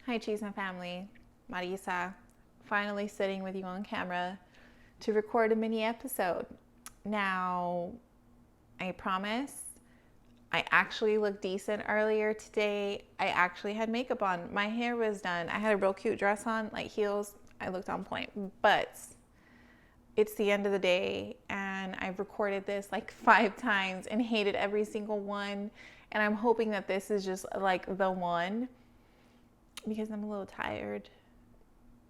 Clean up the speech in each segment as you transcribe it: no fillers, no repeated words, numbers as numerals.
Hi, Chisme family. Marisa, finally sitting with you on camera to record a mini episode. Now, I promise I actually looked decent earlier today. I actually had makeup on. My hair was done. I had a real cute dress on, like heels. I looked on point. But it's the end of the day, and I've recorded this like 5 times and hated every single one. And I'm hoping that this is just like the one because I'm a little tired.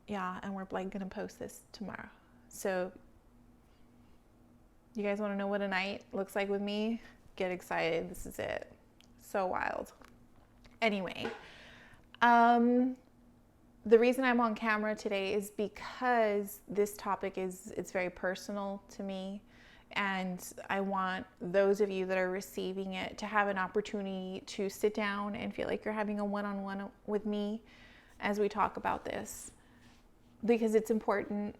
Yeah, and we're like gonna post this tomorrow. So you guys want to know what a night looks like with me? Get excited. This is it. So wild. Anyway, the reason I'm on camera today is because this topic it's very personal to me, and I want those of you that are receiving it to have an opportunity to sit down and feel like you're having a one-on-one with me as we talk about this, because it's important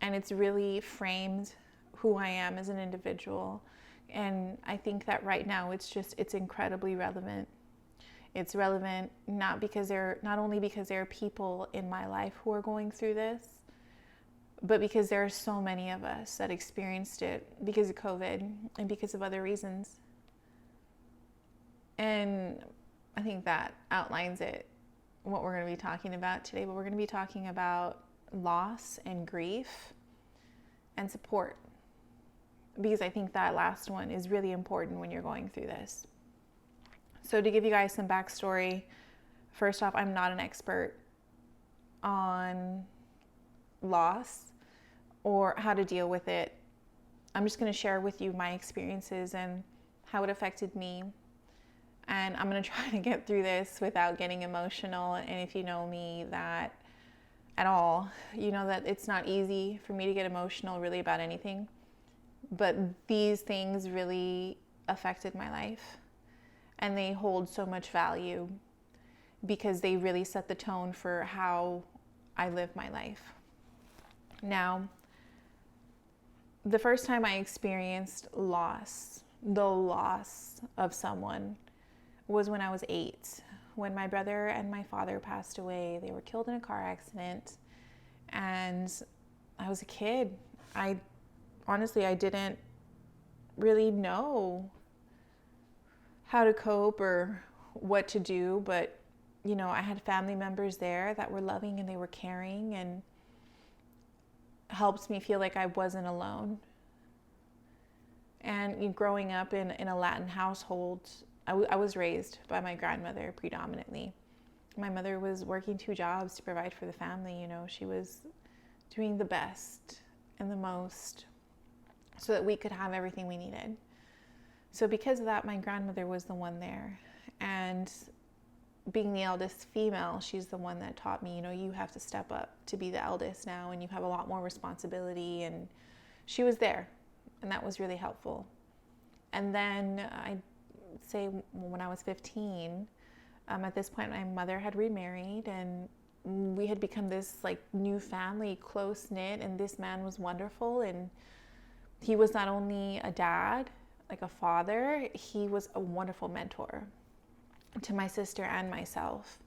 and it's really framed who I am as an individual. And I think that right now it's incredibly relevant. It's relevant not only because there are people in my life who are going through this, but because there are so many of us that experienced it because of COVID and because of other reasons. And I think that outlines it, what we're going to be talking about today. But we're going to be talking about loss and grief and support, because I think that last one is really important when you're going through this. So to give you guys some backstory, first off, I'm not an expert on loss or how to deal with it. I'm just going to share with you my experiences and how it affected me. And I'm going to try to get through this without getting emotional. And if you know me that at all, you know that it's not easy for me to get emotional really about anything. But these things really affected my life. And they hold so much value because they really set the tone for how I live my life. Now, the first time I experienced the loss of someone, was when I was 8. When my brother and my father passed away. They were killed in a car accident. And I was a kid. Honestly, I didn't really know how to cope or what to do, but I had family members there that were loving and they were caring and helped me feel like I wasn't alone. And growing up in a Latin household, I was raised by my grandmother predominantly. My mother was working 2 jobs to provide for the family. She was doing the best and the most so that we could have everything we needed. So because of that, my grandmother was the one there. And being the eldest female, she's the one that taught me, you have to step up to be the eldest now, and you have a lot more responsibility. And she was there, and that was really helpful. And then I'd say when I was 15, at this point, my mother had remarried, and we had become this like new family, close knit, and this man was wonderful. And he was not only a dad, like a father, he was a wonderful mentor to my sister and myself.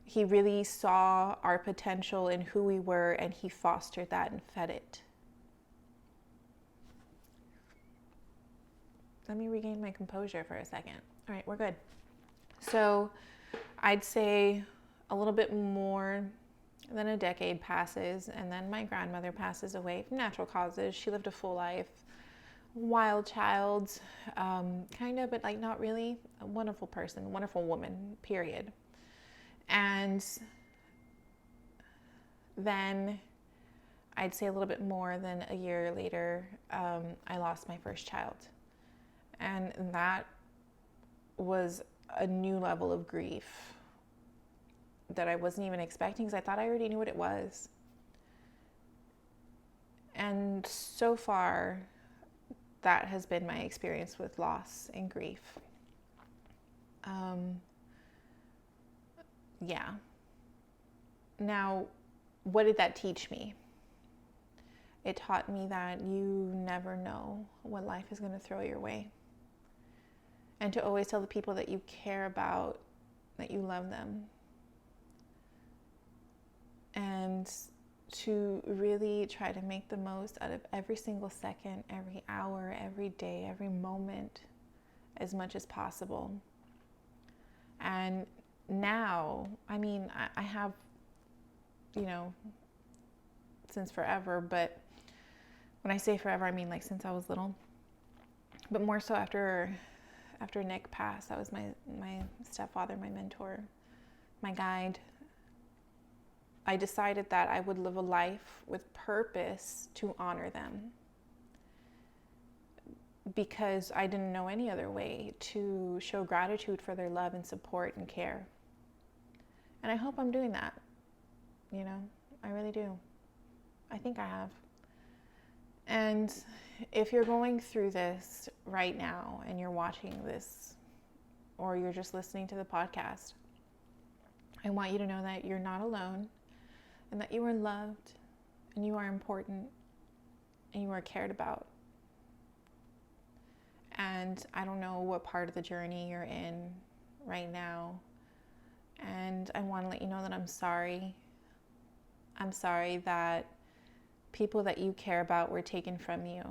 He really saw our potential in who we were, and he fostered that and fed it. Let me regain my composure for a second. All right, we're good. So I'd say a little bit more than a decade passes, and then my grandmother passes away from natural causes. She lived a full life. Wild child, kind of, but like not really. A wonderful person, wonderful woman, period. And then I'd say a little bit more than a year later, I lost my first child. And that was a new level of grief that I wasn't even expecting, because I thought I already knew what it was. And so far, that has been my experience with loss and grief. Yeah. Now, what did that teach me? It taught me that you never know what life is going to throw your way. And to always tell the people that you care about that you love them. and to really try to make the most out of every single second, every hour, every day, every moment as much as possible. And now, I mean, I have, since forever, but when I say forever, I mean like since I was little, but more so after Nick passed. That was my stepfather, my mentor, my guide. I decided that I would live a life with purpose to honor them, because I didn't know any other way to show gratitude for their love and support and care. And I hope I'm doing that. I really do. I think I have. And if you're going through this right now and you're watching this, or you're just listening to the podcast, I want you to know that you're not alone, and that you are loved, and you are important, and you are cared about. And I don't know what part of the journey you're in right now, and I want to let you know that I'm sorry. I'm sorry that people that you care about were taken from you.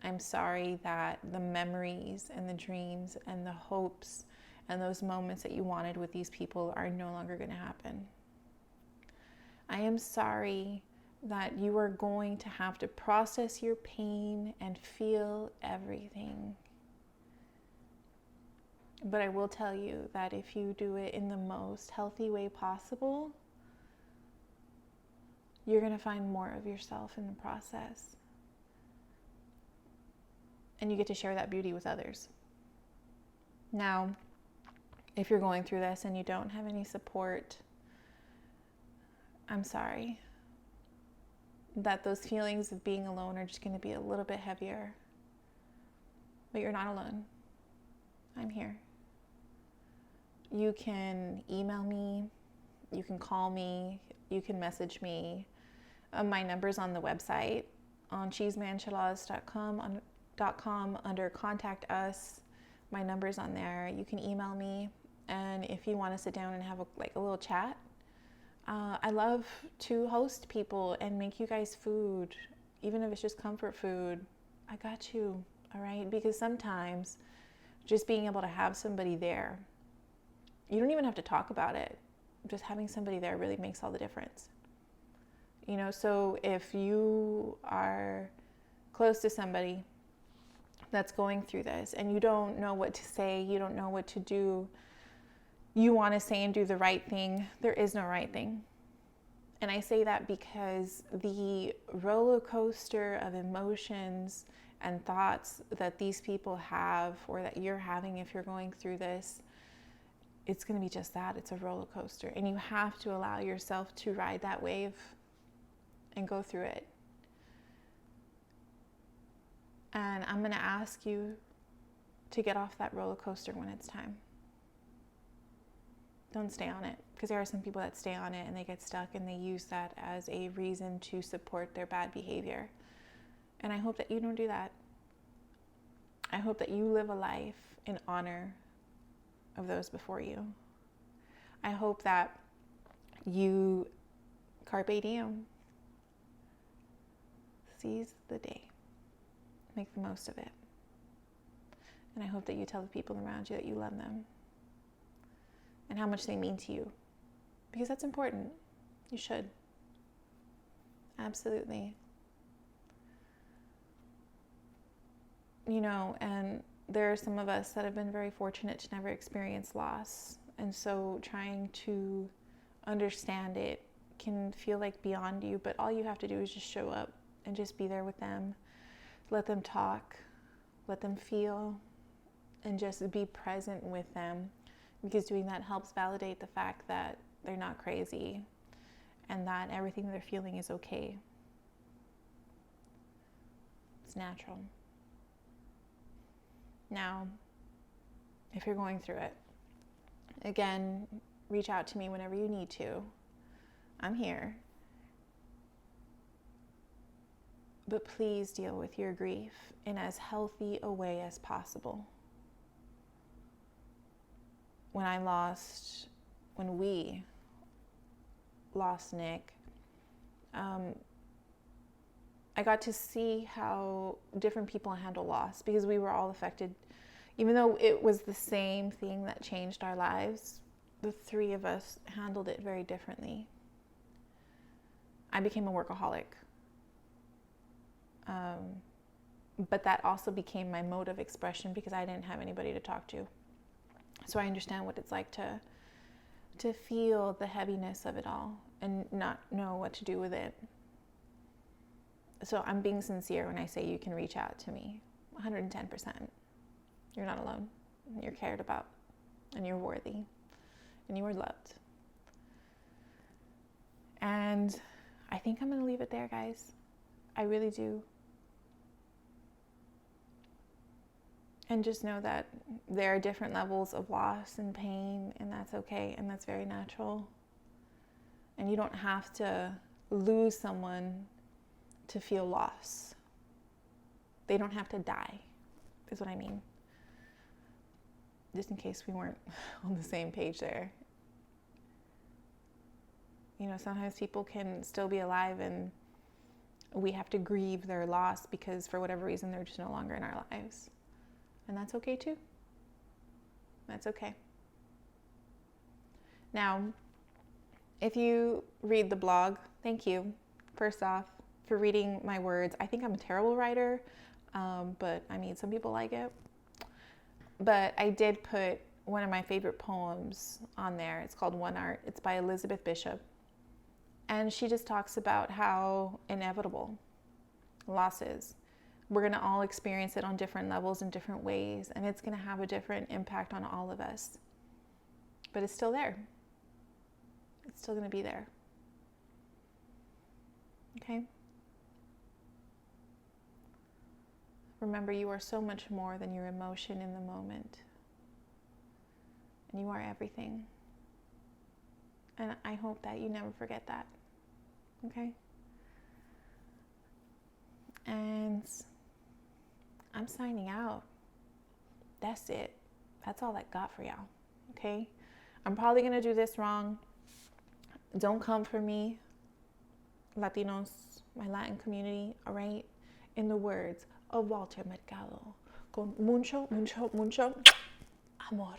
I'm sorry that the memories and the dreams and the hopes and those moments that you wanted with these people are no longer going to happen. I am sorry that you are going to have to process your pain and feel everything. But I will tell you that if you do it in the most healthy way possible, you're going to find more of yourself in the process. And you get to share that beauty with others. Now, if you're going through this and you don't have any support, I'm sorry that those feelings of being alone are just going to be a little bit heavier. But you're not alone. I'm here. You can email me, you can call me, you can message me. My number's on the website on chismeandcheladas.com under contact us. My number's on there. You can email me, and if you want to sit down and have a little chat, I love to host people and make you guys food, even if it's just comfort food. I got you, all right? Because sometimes just being able to have somebody there, you don't even have to talk about it. Just having somebody there really makes all the difference. So if you are close to somebody that's going through this and you don't know what to say, you don't know what to do, you want to say and do the right thing, there is no right thing. And I say that because the roller coaster of emotions and thoughts that these people have, or that you're having if you're going through this, it's going to be just that. It's a roller coaster. And you have to allow yourself to ride that wave and go through it. And I'm going to ask you to get off that roller coaster when it's time. Don't stay on it, because there are some people that stay on it and they get stuck and they use that as a reason to support their bad behavior. And I hope that you don't do that. I hope that you live a life in honor of those before you. I hope that you carpe diem, seize the day, make the most of it. And I hope that you tell the people around you that you love them and how much they mean to you, because that's important. You should. Absolutely. And there are some of us that have been very fortunate to never experience loss. And so trying to understand it can feel like beyond you, but all you have to do is just show up and just be there with them. Let them talk, let them feel, and just be present with them, because doing that helps validate the fact that they're not crazy and that everything they're feeling is okay. It's natural. Now, if you're going through it, again, reach out to me whenever you need to. I'm here. But please deal with your grief in as healthy a way as possible. When we lost Nick, I got to see how different people handle loss, because we were all affected. Even though it was the same thing that changed our lives, the three of us handled it very differently. I became a workaholic. But that also became my mode of expression because I didn't have anybody to talk to. So I understand what it's like to feel the heaviness of it all and not know what to do with it. So I'm being sincere when I say you can reach out to me, 110%. You're not alone. You're cared about, and you're worthy, and you are loved. And I think I'm going to leave it there, guys. I really do. And just know that there are different levels of loss and pain, and that's okay, and that's very natural. And you don't have to lose someone to feel loss. They don't have to die, is what I mean. Just in case we weren't on the same page there. You know, sometimes people can still be alive and we have to grieve their loss because for whatever reason they're just no longer in our lives. And that's okay too. That's okay. Now, if you read the blog, thank you, first off, for reading my words. I think I'm a terrible writer, but I mean, some people like it. But I did put one of my favorite poems on there. It's called One Art. It's by Elizabeth Bishop. And she just talks about how inevitable loss is. We're going to all experience it on different levels in different ways, and it's going to have a different impact on all of us. But it's still there. It's still going to be there. Okay? Remember, you are so much more than your emotion in the moment. And you are everything. And I hope that you never forget that. Okay? And I'm signing out. That's it. That's all I got for y'all. Okay? I'm probably going to do this wrong. Don't come for me, Latinos, my Latin community, all right? In the words of Walter Mercado, con mucho, mucho, mucho amor.